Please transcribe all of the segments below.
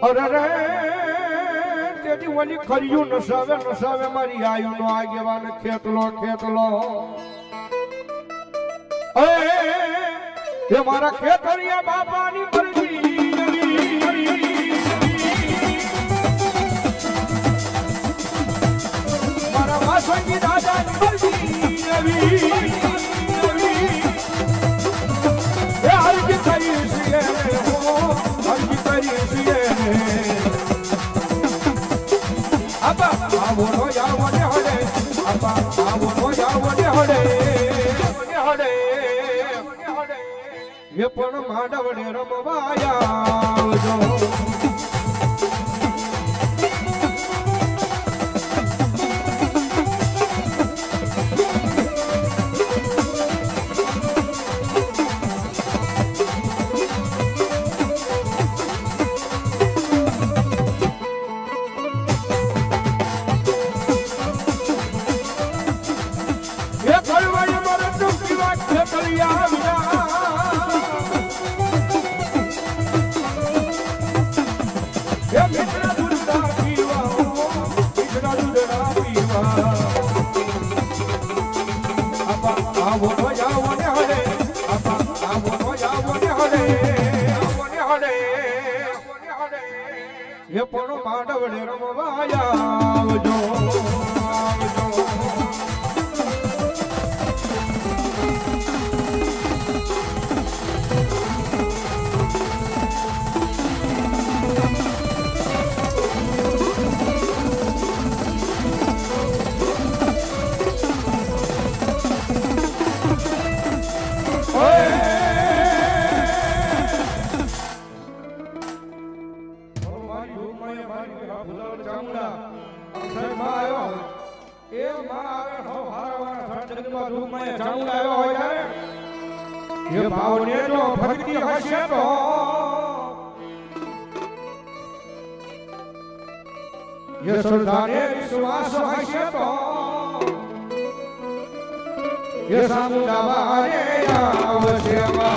અરે રે તેથી ઓલી ખર્યું નસાવે નસાવે મારી આયુ નો આગેવાન ખેતલો ખેતલો એ મારા ખેતરિયા બાપાની મરજી મારા વાસંગી દાદાની મરજી એ હરજી કરી છે હરજી કરી છે આપા આવો નો જાવો ને હડે આપા આવો નો જાવો ને હડે હડે એ પણ માંડવડે રમવાયા આવજો એ પણ માંડવડે રમવાયા આવજો ये भावने जो भक्ति हसे तो ये श्रद्धा ने विश्वास हसे तो ये सामुदावारे आवश्यमा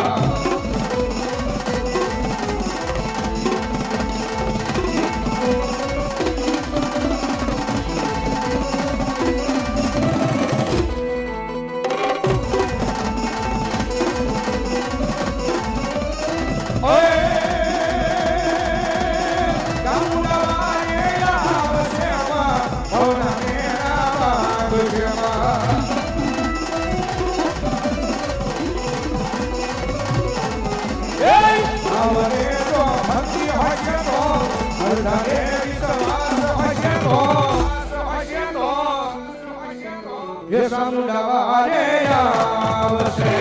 ये सामुदावारे आवश्य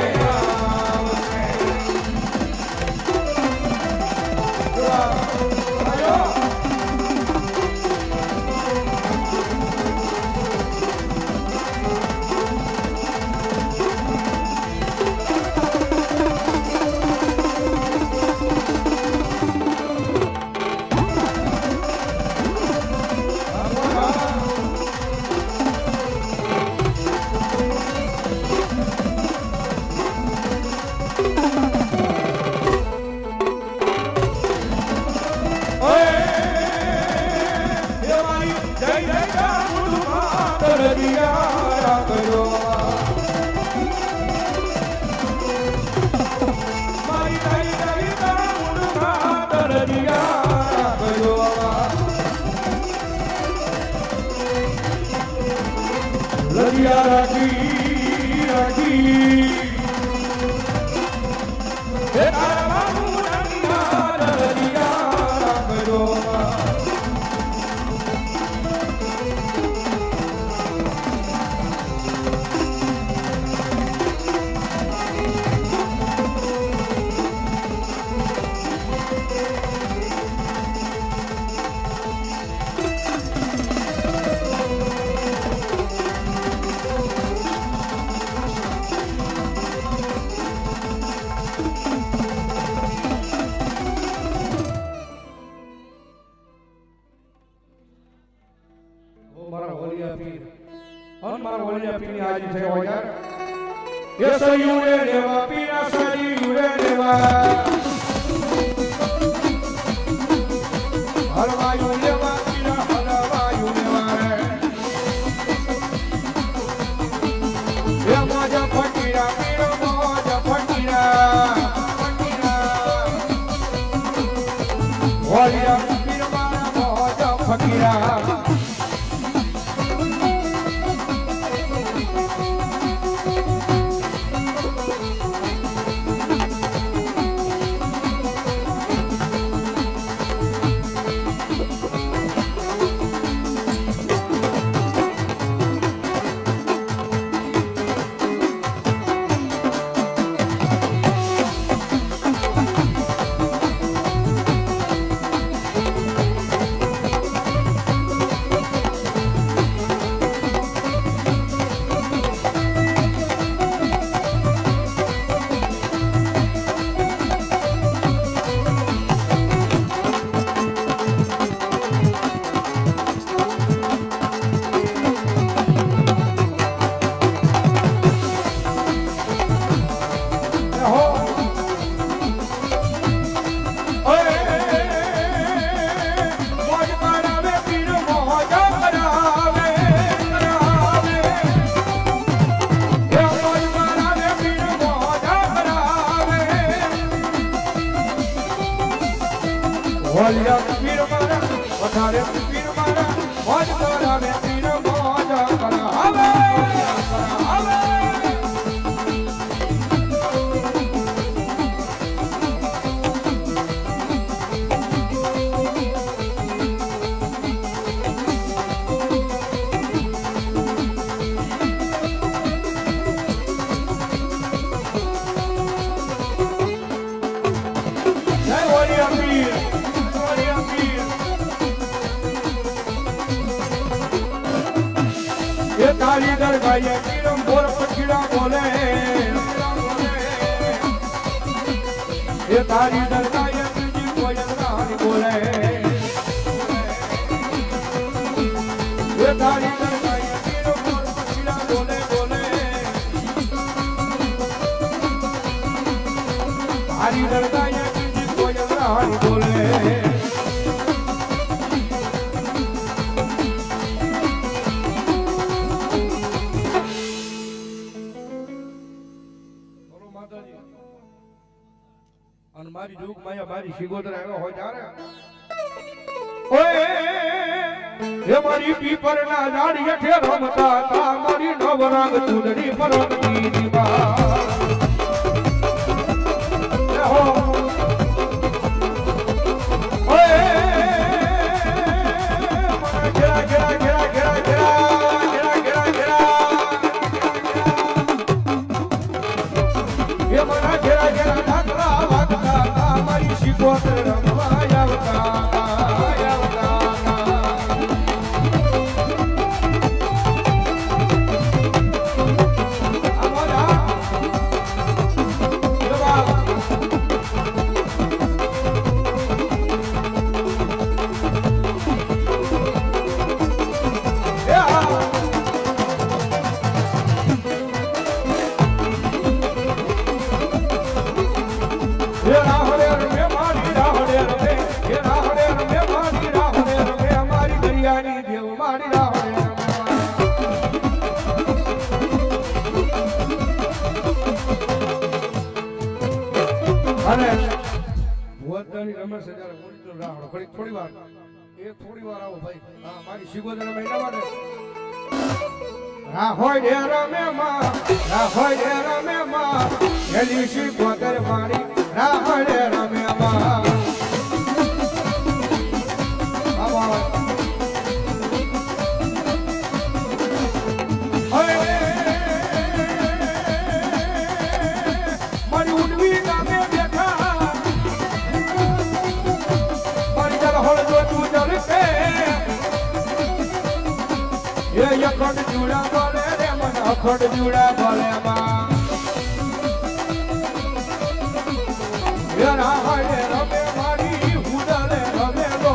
लड़िया राखी राखी लड़िया राखो મારા વલિયા પીર ની હાજી થયો યાર Yes, you never be a study, you never. Halva, you never be a halva, you never. Yeah, Maja Patira, Mira Maja Patira, Patira. Warrior, Mira Maja Patira. Olha piro mara, otare piro mara, oj kara me piro moja kara ave, ave. Jai Olha piro. ये ताली दरगाह ये पीरम bore पछड़ा बोले ये ताली दरगाह ये तुझी कोयल कहानी बोले ये ताली दरगाह ये पीरम बोर पछड़ा बोले बोले ताली दरगाह ये तुझी कोयल कहानी बोले મારી દુઃખ માયા મારી શિગોદર આવ્યો હોય ત્યારે ઓય હે મારી પીપરના ઝાડ હેઠે રમતા તા મારી નવરંગ ચૂંદડી પરમતી દીવા હો ઓય મને ઘેરા ઘેરા ઘેરા ઘેરા ઘેરા ઘેરા ઘેરા ઘેરા હે મને ઘેરા ઘેરા ઢાકરા શિકોતર રમવા આવતા અને ભુવનદાની રમેશ હજાર મોનિટર રાહડો ફરી થોડી વાર આવો ભાઈ હા મારી શિગોદર મહિના માટે રાહોય રમે માં એલી શિગોદર મારી રાહોય રમે માં મારી ઉડવી ગામે અખંડ જુડા બોલે રે મને અખંડ જુડા બોલે માં યરા હાય રમે મારી હુડલે રમે લો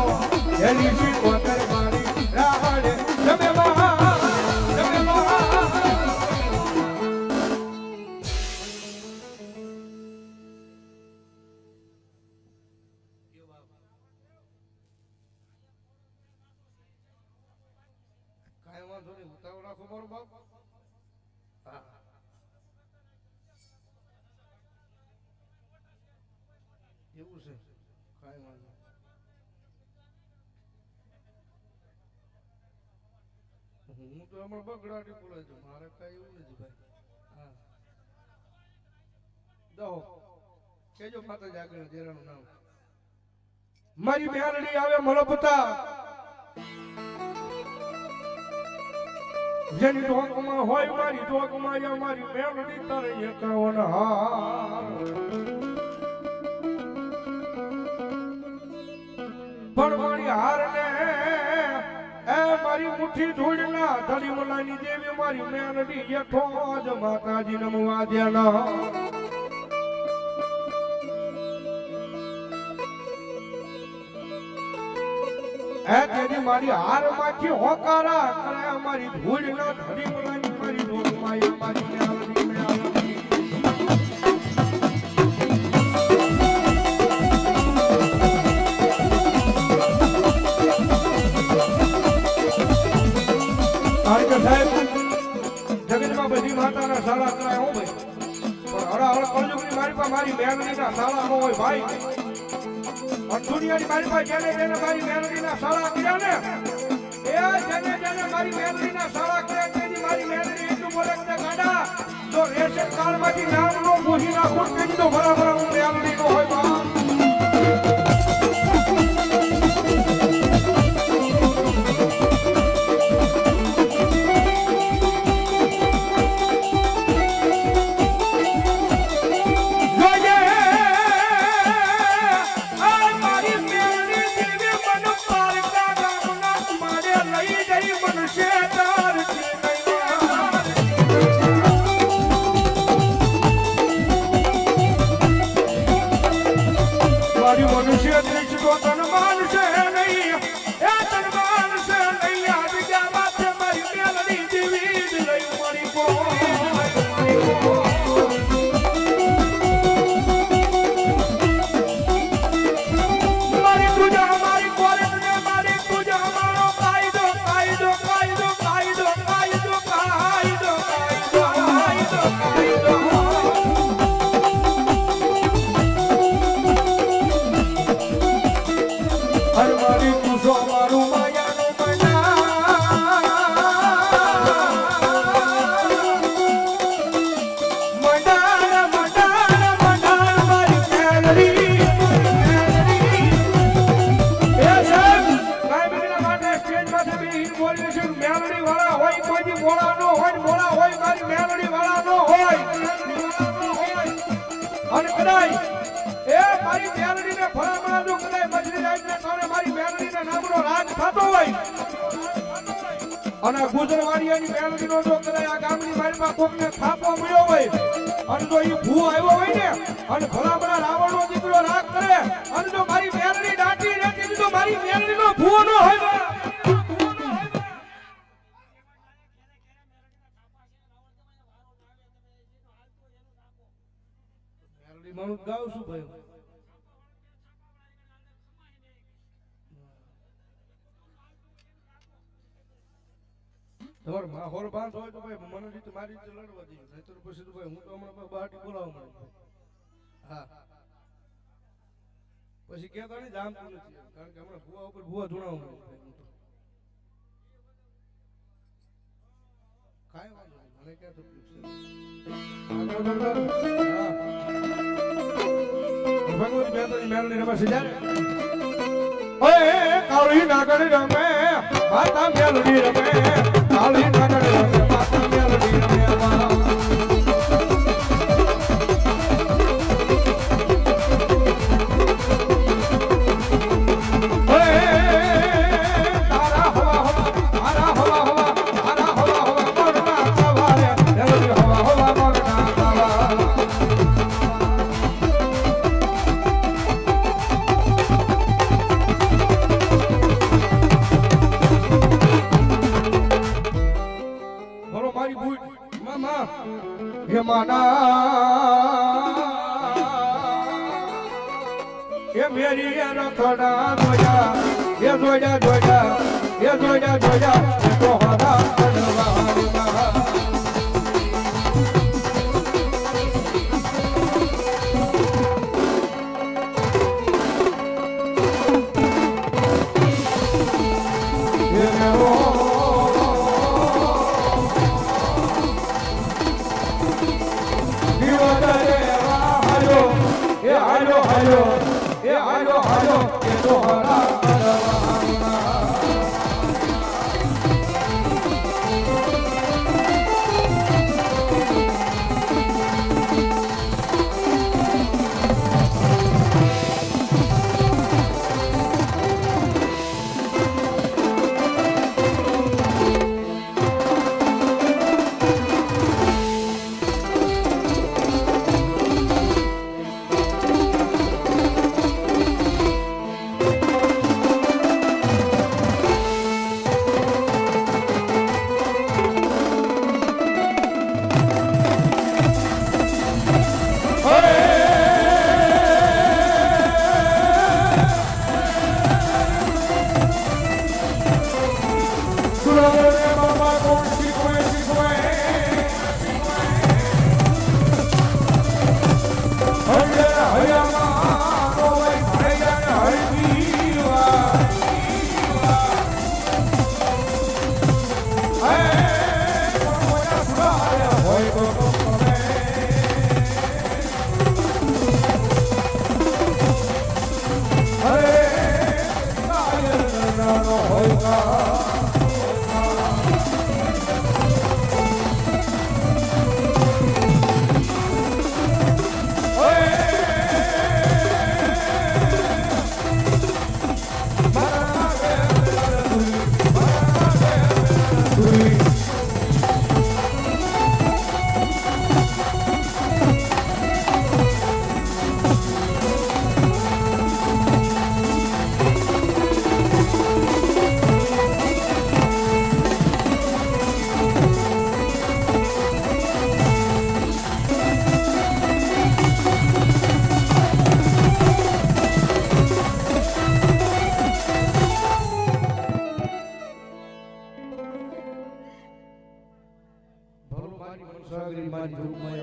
એલી જી કોતર મારી રાહડે રમે માં વાંધો નહીં ઉતાવળ રાખો મારો બાપ હા એવું છે કાંઈ વાંધો હું તો હમણાં બગડાટી બોલાય છું મારે કઈ એવું નથી ભાઈ હા દો કેજો માતાજી આગળ જેરાનું નામ મારી મેલડી આવે મળપતા જેની ઢોકમાં હોય મારી ઢોકમાં યા મારી મેલડી તારે 51 હાર પણ મારી હાર ને એ મારી મુઠ્ઠી ધૂળના ધડી મલાની દેવી મારી મેલડી યઠો જ માતાજી નમવા દેના એ તેરી મારી હાર માંથી હોકારા કરે મારી ધૂળ ના ધડી મલાની મારી ધૂળ માયા મારી મેલડી મેલડી આજે સાહેબ જગતમાં બધી માતાના શાળા કરાય હું ભાઈ પણ હરાહર કળયુગની મારી પાસે મારી મેલડીના શાળા ન હોય ભાઈ દુનિયાની મારી પાસે જેને મારી મેલડીના શાળા કર્યા ને એ જેને મારી મેલડીના શાળા કર્યા તેની મારી મેલડી એટલું બોલે કે ગાડા તો રેશન કાર્ડમાંથી નામ નો પૂછી નાખો તેની તો બરાબર હું મેલડી નો હોય બા અને ગુજરાતવાળીની મેલડીનો જો કદાચ આ ગામની મારીમાં કોકને થાપો મળ્યો હોય અને જો ઈ ભૂ આવ્યો હોય ને અને ભલામણા રાવણનો દીકરો રાગ કરે અને જો મારી મેલડી દાટી રહેતી તો મારી મેલડીનો ભૂ ન હોય મેલડી માનું ગાવ શું ભાઈ તમાર માહોલ બાંધ હોય તો ભાઈ મને રીતે મારી રીતે લડવા દે નહીતર પછી તો ભાઈ હું તો હમણાં બહાટી બોલાવવા મળે હા પછી કહેતા નહીં જામતું નથી કારણ કે હમણાં ભૂવા ઉપર ભૂવા ધૂણાવવા મળે કાંઈ વાંધો નહીં મને ક્યાં તકલીફ છે ભગવતી મેલડી મેલડી રમા છે જ્યારે ઓય કાળી નાગર રમે માતા મેલડી રમે કાળી નાગર રમે માતા મેલડી રમે મેરી રખડા જોયા એ જોયા તો હરા કડવાળમાં ભલું મારી મનસાગરી મારી રૂપમાં